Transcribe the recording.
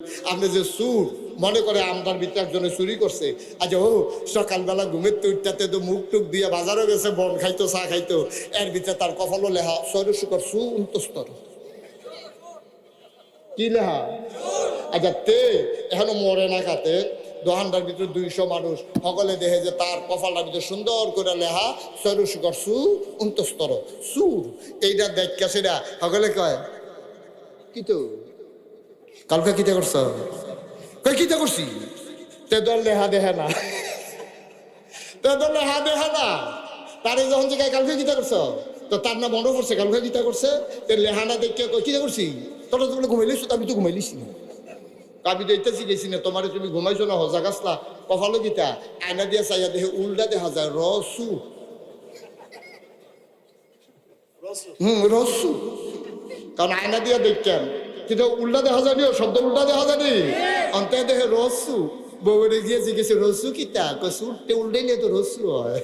আপনি যে সুর মনে করে আমরার ভিতরে একজনে চুরি করছে, আজ ও সকালবেলা ঘুমের তো উঠতে তো মুখ টুক দিয়ে বাজারও গেছে, বন খাইতো, চা খাইতো, এর ভিতরে তার কপালও লেহা সৈর শুকর সু উন্তস্তর। কি লেহা? আচ্ছা তে এখনো মরে না খাতে দোহানটার ভিতরে 200 মানুষ সকলে দেখে যে তার কপালটার ভিতরে সুন্দর করে লেহা সৈর শুকর সু উন্তস্তর সুর। এইটা দেখা সেটা সকলে কয় কি তো কালকে কিতা করছ? কই কিতা করছি? তে দল লেহা দেহে না, তে দল লেহা দেহে না। তারে যখন জিজ্ঞাসা কালকে কিতা করছ, তো তার না মনে পড়ছে কালকে কিতা করছে। তে লেহানা দেখে কই কিতা করছি? তোরা তো বলে ঘুমাইলিস, আমি তো ঘুমাইলিস না। আমি তো এইটা শিখেছি না তোমারে, তুমি ঘুমাইছো না হজা গাছলা কপালো গীতা আয়না দিয়া চাইয়া দেখে উল্টা দেখা যায় রসু। রসু, কারণ আয়না দিয়া দেখতেন কিন্তু উল্টা দেখা যায়নি, শব্দ উল্টা দেখা যায়নি, অন্ত দেখে রসু। বউরে গিয়ে জিজ্ঞেস রসু কিতা, কসু উল্টে উল্টে নিয়ে তো রসু হয়।